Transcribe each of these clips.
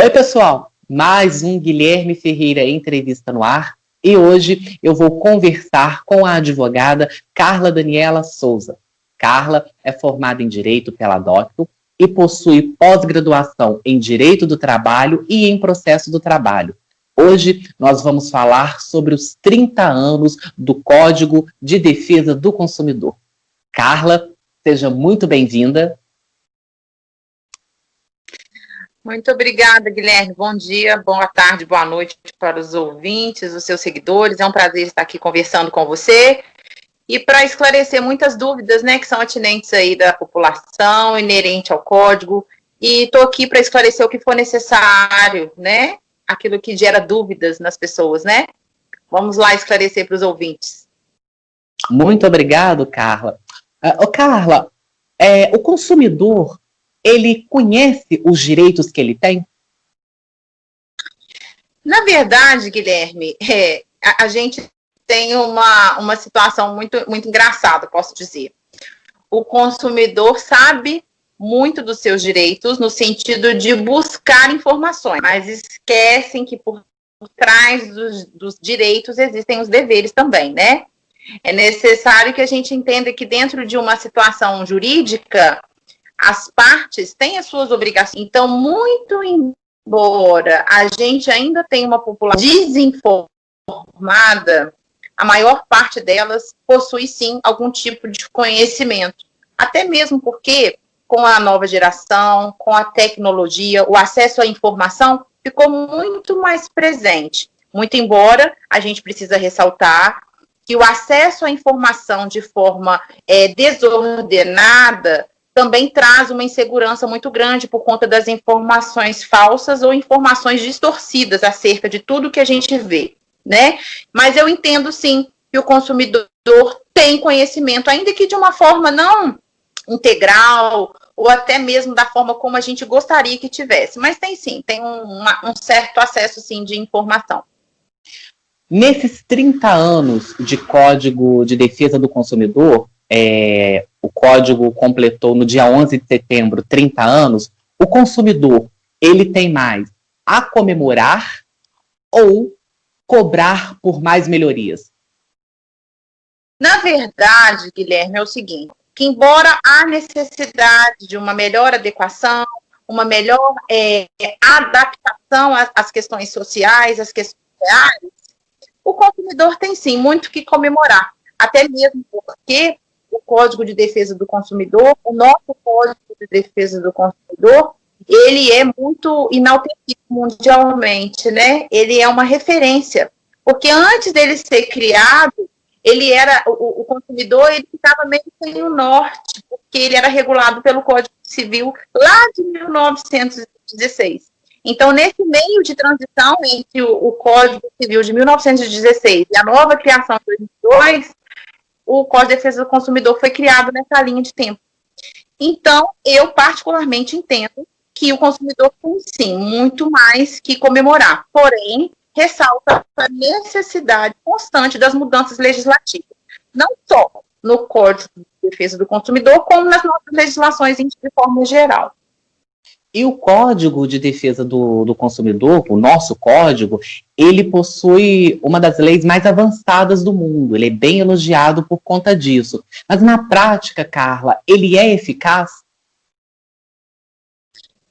Oi, pessoal! Mais um Guilherme Ferreira Entrevista no ar. E hoje eu vou conversar com a advogada Carla Daniela Souza. Carla é formada em Direito pela DOCTO e possui pós-graduação em Direito do Trabalho e em Processo do Trabalho. Hoje nós vamos falar sobre os 30 anos do Código de Defesa do Consumidor. Carla, seja muito bem-vinda. Muito obrigada, Guilherme. Bom dia, boa tarde, boa noite para os ouvintes, os seus seguidores. É um prazer estar aqui conversando com você e para esclarecer muitas dúvidas, né, que são atinentes aí da população, inerente ao código. E estou aqui para esclarecer o que for necessário, né, aquilo que gera dúvidas nas pessoas, né. Vamos lá esclarecer para os ouvintes. Muito obrigado, Carla. Carla, o consumidor, ele conhece os direitos que ele tem? Na verdade, Guilherme, a gente tem uma situação muito engraçada, posso dizer. O consumidor sabe muito dos seus direitos no sentido de buscar informações, mas esquecem que por trás dos direitos existem os deveres também, né? É necessário que a gente entenda que dentro de uma situação jurídica, as partes têm as suas obrigações. Então, muito embora a gente ainda tenha uma população desinformada, a maior parte delas possui, sim, algum tipo de conhecimento. Até mesmo porque, com a nova geração, com a tecnologia, o acesso à informação ficou muito mais presente. Muito embora a gente precisa ressaltar que o acesso à informação de forma desordenada também traz uma insegurança muito grande por conta das informações falsas ou informações distorcidas acerca de tudo que a gente vê, né? Mas eu entendo, sim, que o consumidor tem conhecimento, ainda que de uma forma não integral ou até mesmo da forma como a gente gostaria que tivesse. Mas tem, sim, tem um certo acesso, sim, de informação. Nesses 30 anos de Código de Defesa do Consumidor, o código completou no dia 11 de setembro 30 anos, o consumidor, ele tem mais a comemorar ou cobrar por mais melhorias? Na verdade, Guilherme, é o seguinte, que embora há necessidade de uma melhor adequação, uma melhor adaptação às questões sociais, às questões reais, o consumidor tem sim muito que comemorar, até mesmo porque o Código de Defesa do Consumidor, o nosso Código de Defesa do Consumidor, ele é muito enaltecido mundialmente, né? Ele é uma referência, porque antes dele ser criado, ele era, o consumidor, ele ficava meio sem o norte, porque ele era regulado pelo Código Civil lá de 1916. Então, nesse meio de transição entre o Código Civil de 1916 e a nova criação de 2002, o Código de Defesa do Consumidor foi criado nessa linha de tempo. Então, eu particularmente entendo que o consumidor tem, sim, muito mais que comemorar. Porém, ressalta a necessidade constante das mudanças legislativas. Não só no Código de Defesa do Consumidor, como nas nossas legislações de forma geral. E o Código de Defesa do Consumidor, o nosso código, ele possui uma das leis mais avançadas do mundo. Ele é bem elogiado por conta disso. Mas na prática, Carla, ele é eficaz?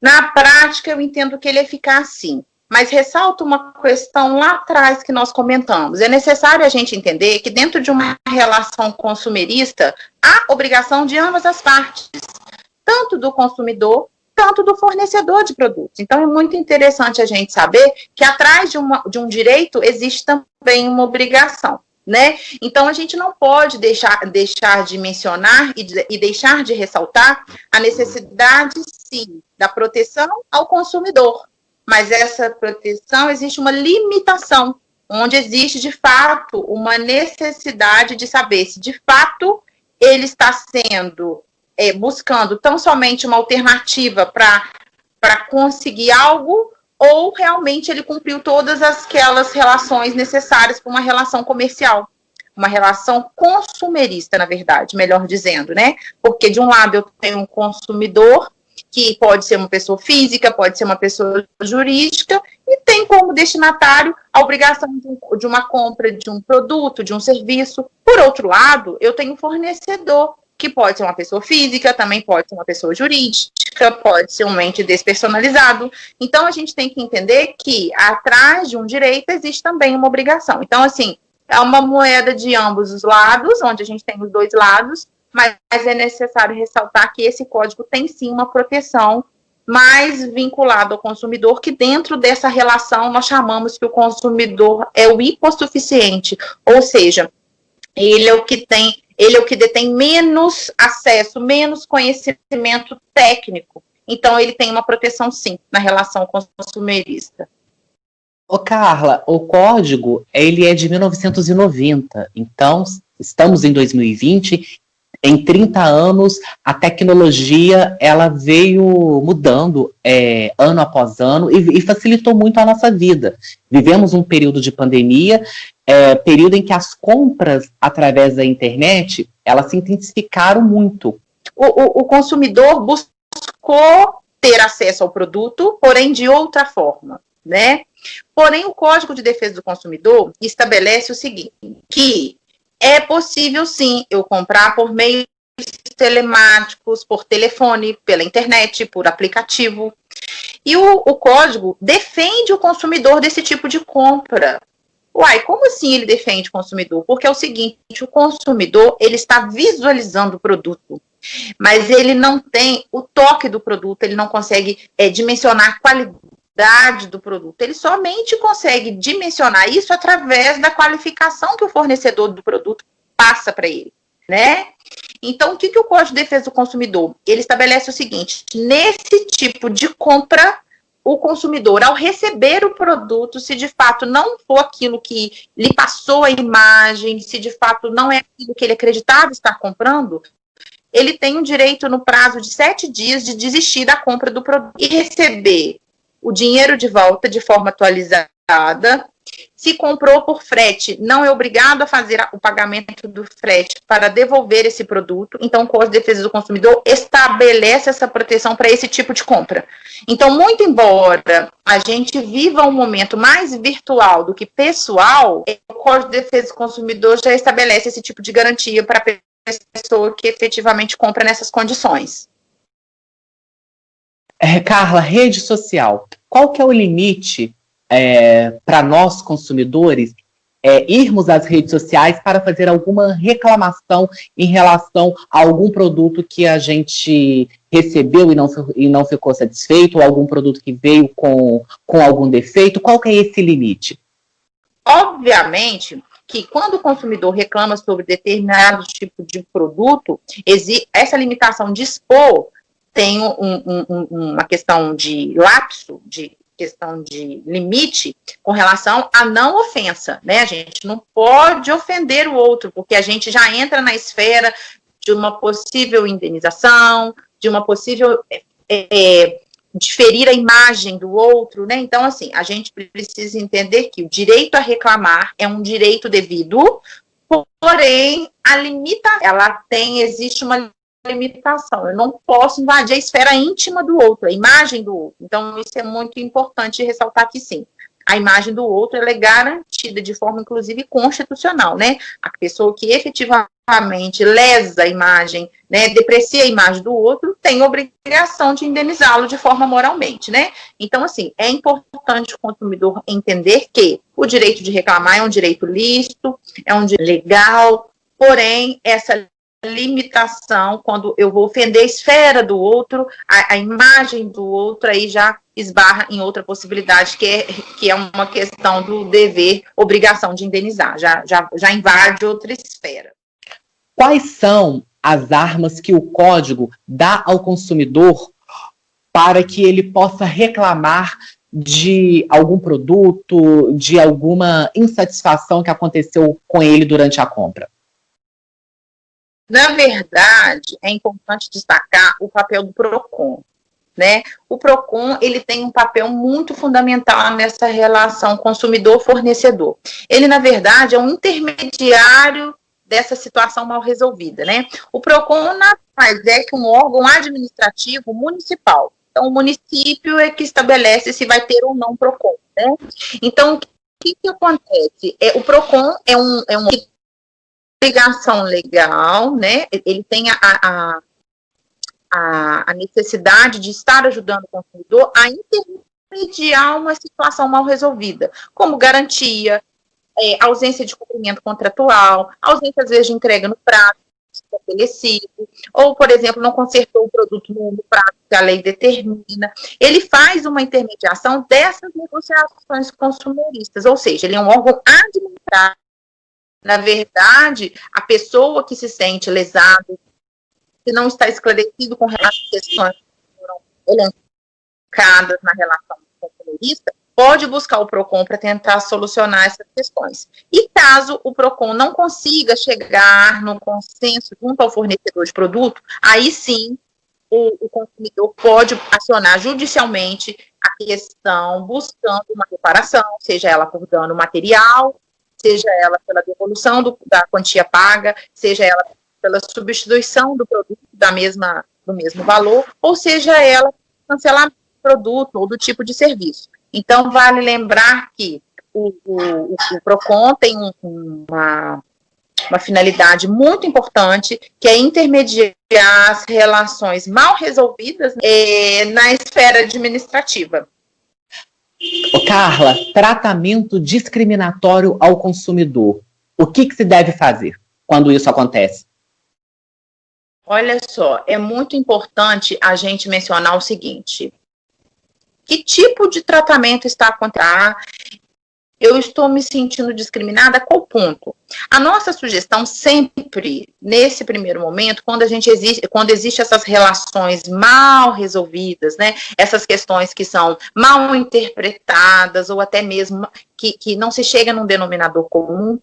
Na prática, eu entendo que ele é eficaz, sim. Mas ressalto uma questão lá atrás que nós comentamos. É necessário a gente entender que dentro de uma relação consumerista, há obrigação de ambas as partes, tanto do consumidor tanto do fornecedor de produtos. Então, é muito interessante a gente saber que atrás de um direito existe também uma obrigação, né? Então, a gente não pode deixar de mencionar e deixar de ressaltar a necessidade, sim, da proteção ao consumidor. Mas essa proteção, existe uma limitação, onde existe, de fato, uma necessidade de saber se, de fato, ele está sendo buscando tão somente uma alternativa para conseguir algo, ou realmente ele cumpriu todas aquelas relações necessárias para uma relação comercial, uma relação consumerista, na verdade, melhor dizendo, né? Porque de um lado eu tenho um consumidor que pode ser uma pessoa física, pode ser uma pessoa jurídica, e tem como destinatário a obrigação de uma compra de um produto, de um serviço. Por outro lado, eu tenho um fornecedor, que pode ser uma pessoa física, também pode ser uma pessoa jurídica, pode ser um ente despersonalizado. Então, a gente tem que entender que atrás de um direito existe também uma obrigação. Então, assim, é uma moeda de ambos os lados, onde a gente tem os dois lados, mas é necessário ressaltar que esse código tem sim uma proteção mais vinculada ao consumidor, que dentro dessa relação nós chamamos que o consumidor é o hipossuficiente, ou seja, ele é o que detém menos acesso, menos conhecimento técnico. Então, ele tem uma proteção, sim, na relação consumerista. Ô, Carla, o código, ele é de 1990, então estamos em 2020, em 30 anos, a tecnologia, ela veio mudando ano após ano e facilitou muito a nossa vida. Vivemos um período de pandemia, período em que as compras através da internet, elas se intensificaram muito. O consumidor buscou ter acesso ao produto, porém de outra forma, né? Porém, o Código de Defesa do Consumidor estabelece o seguinte, que é possível, sim, eu comprar por meios telemáticos, por telefone, pela internet, por aplicativo. E o código defende o consumidor desse tipo de compra. Uai, como assim ele defende o consumidor? Porque é o seguinte, o consumidor, ele está visualizando o produto, mas ele não tem o toque do produto, ele não consegue dimensionar a qualidade do produto. Ele somente consegue dimensionar isso através da qualificação que o fornecedor do produto passa para ele, né? Então, o que o Código de Defesa do Consumidor? Ele estabelece o seguinte, nesse tipo de compra, o consumidor, ao receber o produto, se de fato não for aquilo que lhe passou a imagem, se de fato não é aquilo que ele acreditava estar comprando, ele tem o direito, no prazo de 7 dias, de desistir da compra do produto e receber o dinheiro de volta de forma atualizada. Se comprou por frete, não é obrigado a fazer o pagamento do frete para devolver esse produto. Então, o Código de Defesa do Consumidor estabelece essa proteção para esse tipo de compra. Então, muito embora a gente viva um momento mais virtual do que pessoal, o Código de Defesa do Consumidor já estabelece esse tipo de garantia para a pessoa que efetivamente compra nessas condições. Carla, rede social, qual que é o limite para nós consumidores irmos às redes sociais para fazer alguma reclamação em relação a algum produto que a gente recebeu e não ficou satisfeito, ou algum produto que veio com algum defeito? Qual que é esse limite? Obviamente que quando o consumidor reclama sobre determinado tipo de produto, essa limitação de expor tem uma questão de lapso, de questão de limite com relação à não ofensa, né? A gente não pode ofender o outro, porque a gente já entra na esfera de uma possível indenização, de uma possível de ferir a imagem do outro, né? Então, assim, a gente precisa entender que o direito a reclamar é um direito devido, porém, existe uma limitação. Eu não posso invadir a esfera íntima do outro, a imagem do outro. Então, isso é muito importante ressaltar que sim. A imagem do outro, ela é garantida de forma, inclusive, constitucional, né? A pessoa que efetivamente lesa a imagem, né, deprecia a imagem do outro, tem obrigação de indenizá-lo de forma moralmente, né? Então, assim, é importante o consumidor entender que o direito de reclamar é um direito lícito, é um direito legal, porém, essa limitação, quando eu vou ofender a esfera do outro, a imagem do outro, aí já esbarra em outra possibilidade, que é uma questão do dever, obrigação de indenizar, já invade outra esfera. Quais são as armas que o código dá ao consumidor para que ele possa reclamar de algum produto, de alguma insatisfação que aconteceu com ele durante a compra? Na verdade, é importante destacar o papel do PROCON, né? O PROCON, ele tem um papel muito fundamental nessa relação consumidor-fornecedor. Ele, na verdade, é um intermediário dessa situação mal resolvida, né? O PROCON nada mais é que um órgão administrativo municipal. Então, o município é que estabelece se vai ter ou não PROCON, né? Então, o que acontece? O PROCON é uma obrigação legal, né? Ele tem a necessidade de estar ajudando o consumidor a intermediar uma situação mal resolvida, como garantia, ausência de cumprimento contratual, ausência, às vezes, de entrega no prazo estabelecido, ou, por exemplo, não consertou o produto no prazo que a lei determina. Ele faz uma intermediação dessas negociações consumeristas, ou seja, ele é um órgão administrativo. Na verdade, a pessoa que se sente lesada, que não está esclarecido com relação às questões que foram elencadas na relação consumerista, pode buscar o PROCON para tentar solucionar essas questões. E caso o PROCON não consiga chegar no consenso junto ao fornecedor de produto, aí sim o consumidor pode acionar judicialmente a questão buscando uma reparação, seja ela por dano material, seja ela pela devolução da quantia paga, seja ela pela substituição do produto do mesmo valor, ou seja ela cancelar o produto ou do tipo de serviço. Então, vale lembrar que o PROCON tem uma finalidade muito importante, que é intermediar as relações mal resolvidas na esfera administrativa. Carla, tratamento discriminatório ao consumidor. O que se deve fazer quando isso acontece? Olha só, é muito importante a gente mencionar o seguinte: que tipo de tratamento está acontecendo? Eu estou me sentindo discriminada, qual ponto? A nossa sugestão sempre, nesse primeiro momento, quando existe essas relações mal resolvidas, né, essas questões que são mal interpretadas, ou até mesmo que não se chega num denominador comum,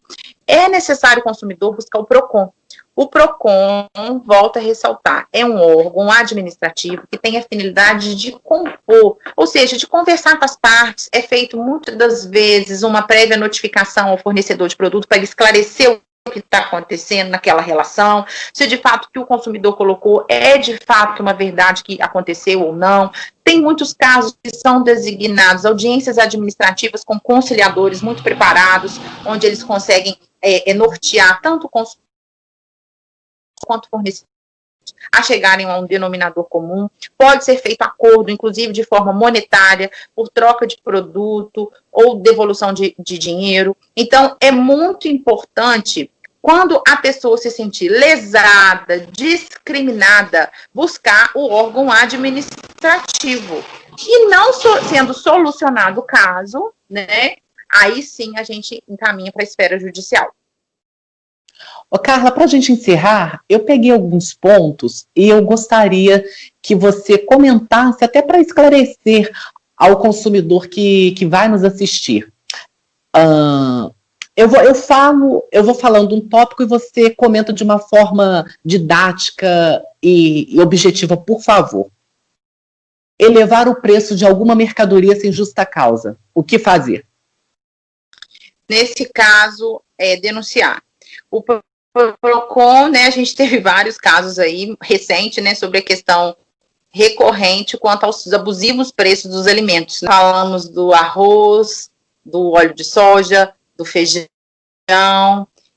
é necessário o consumidor buscar o PROCON. O PROCON, volta a ressaltar, é um órgão administrativo que tem a finalidade de compor, ou seja, de conversar com as partes. É feito muitas das vezes uma prévia notificação ao fornecedor de produto para esclarecer o que está acontecendo naquela relação, se de fato o que o consumidor colocou é de fato uma verdade que aconteceu ou não. Tem muitos casos que são designados audiências administrativas com conciliadores muito preparados, onde eles conseguem nortear tanto o consumidor quanto fornecedor a chegarem a um denominador comum. Pode ser feito acordo, inclusive de forma monetária, por troca de produto ou devolução de dinheiro. Então, é muito importante, quando a pessoa se sentir lesada, discriminada, buscar o órgão administrativo. E não sendo solucionado o caso, né, aí sim a gente encaminha para a esfera judicial. Carla, para a gente encerrar, eu peguei alguns pontos e eu gostaria que você comentasse, até para esclarecer ao consumidor que vai nos assistir. Eu vou falando um tópico e você comenta de uma forma didática e objetiva, por favor. Elevar o preço de alguma mercadoria sem justa causa. O que fazer? Nesse caso, denunciar. O PROCON, né, a gente teve vários casos aí, recente, né, sobre a questão recorrente quanto aos abusivos preços dos alimentos. Falamos do arroz, do óleo de soja, do feijão.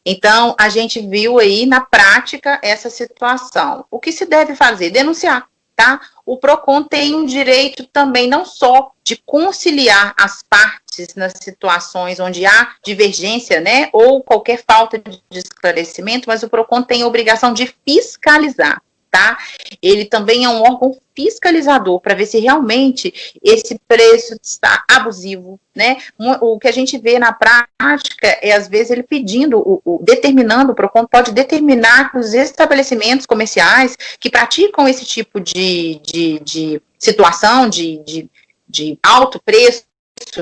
Então, a gente viu aí na prática essa situação. O que se deve fazer? Denunciar, tá? O PROCON tem um direito também não só de conciliar as partes nas situações onde há divergência, né, ou qualquer falta de esclarecimento, mas o PROCON tem a obrigação de fiscalizar, tá? Ele também é um órgão fiscalizador para ver se realmente esse preço está abusivo, né? O que a gente vê na prática é, às vezes, ele pedindo, determinando, o PROCON pode determinar que os estabelecimentos comerciais que praticam esse tipo de situação de alto preço,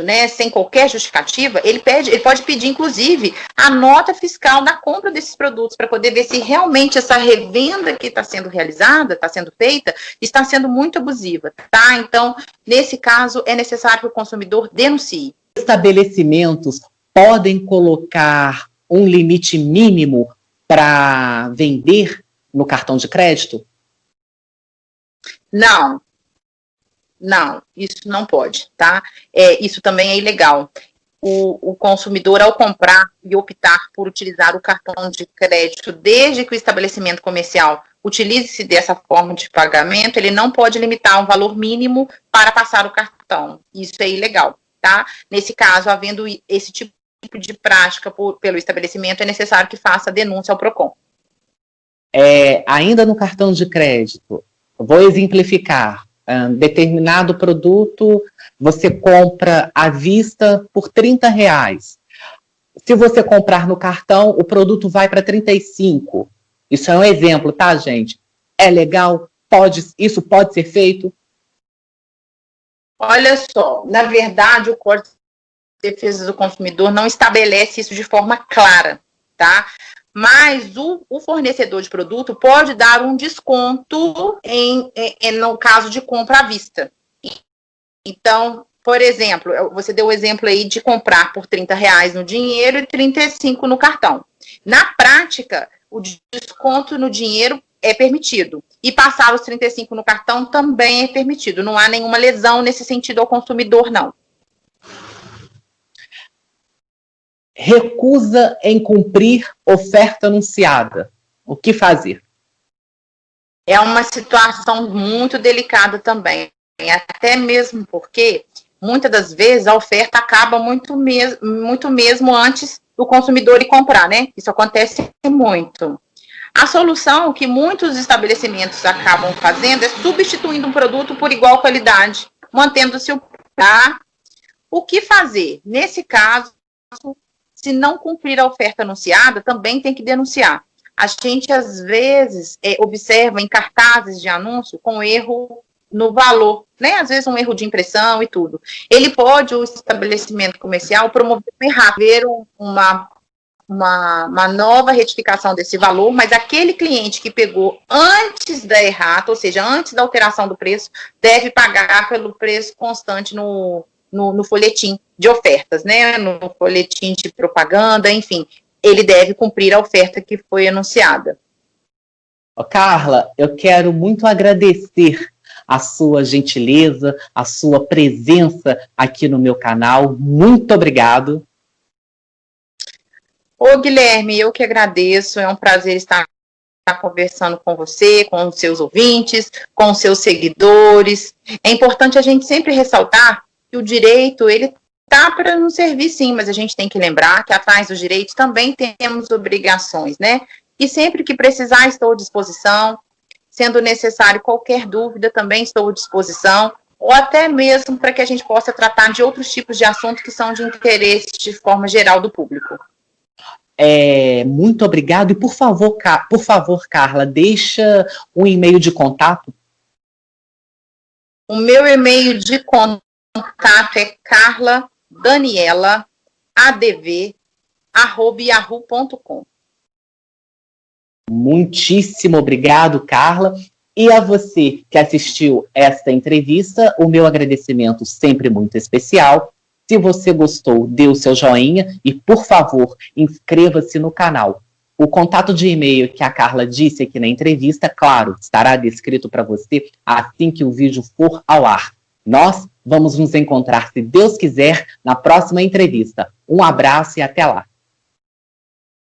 né, sem qualquer justificativa, ele pode pedir, inclusive, a nota fiscal na compra desses produtos, para poder ver se realmente essa revenda que está sendo realizada, está sendo feita, está sendo muito abusiva, tá? Então, nesse caso, é necessário que o consumidor denuncie. Estabelecimentos podem colocar um limite mínimo para vender no cartão de crédito? Não, isso não pode, tá? Isso também é ilegal. O consumidor, ao comprar e optar por utilizar o cartão de crédito, desde que o estabelecimento comercial utilize-se dessa forma de pagamento, ele não pode limitar um valor mínimo para passar o cartão. Isso é ilegal, tá? Nesse caso, havendo esse tipo de prática pelo estabelecimento, é necessário que faça a denúncia ao PROCON. Ainda no cartão de crédito, vou exemplificar. Determinado produto você compra à vista por R$30. Se você comprar no cartão, o produto vai para R$35. Isso é um exemplo, tá, gente? É legal? Isso pode ser feito? Olha só, na verdade, o Código de Defesa do Consumidor não estabelece isso de forma clara, tá? Mas o fornecedor de produto pode dar um desconto no caso de compra à vista. Então, por exemplo, você deu o exemplo aí de comprar por R$30 no dinheiro e R$35 no cartão. Na prática, o desconto no dinheiro é permitido. E passar os R$35 no cartão também é permitido. Não há nenhuma lesão nesse sentido ao consumidor, não. Recusa em cumprir oferta anunciada. O que fazer? É uma situação muito delicada também. Até mesmo porque, muitas das vezes, a oferta acaba muito mesmo antes do consumidor ir comprar, né? Isso acontece muito. A solução que muitos estabelecimentos acabam fazendo é substituindo um produto por igual qualidade, mantendo-se o preço. O que fazer? Nesse caso, se não cumprir a oferta anunciada, também tem que denunciar. A gente, às vezes, observa em cartazes de anúncio com erro no valor, né? Às vezes um erro de impressão e tudo. O estabelecimento comercial, promover uma nova retificação desse valor, mas aquele cliente que pegou antes da errata, ou seja, antes da alteração do preço, deve pagar pelo preço constante no folhetim de ofertas, né, no folhetim de propaganda, enfim, ele deve cumprir a oferta que foi anunciada. Carla, eu quero muito agradecer a sua gentileza, a sua presença aqui no meu canal. Muito obrigado. Ô, Guilherme, eu que agradeço, é um prazer estar conversando com você, com os seus ouvintes, com os seus seguidores. É importante a gente sempre ressaltar que o direito, ele está para nos servir sim, mas a gente tem que lembrar que atrás dos direitos também temos obrigações, né? E sempre que precisar, estou à disposição. Sendo necessário qualquer dúvida, também estou à disposição, ou até mesmo para que a gente possa tratar de outros tipos de assuntos que são de interesse de forma geral do público. Muito obrigado. E, por favor, Carla, deixa um e-mail de contato. O meu e-mail de contato é carladaniela.adv@yahoo.com. Muitíssimo obrigado, Carla. E a você que assistiu esta entrevista, o meu agradecimento sempre muito especial. Se você gostou, dê o seu joinha e, por favor, inscreva-se no canal. O contato de e-mail que a Carla disse aqui na entrevista, claro, estará descrito para você assim que o vídeo for ao ar. Nós vamos nos encontrar, se Deus quiser, na próxima entrevista. Um abraço e até lá.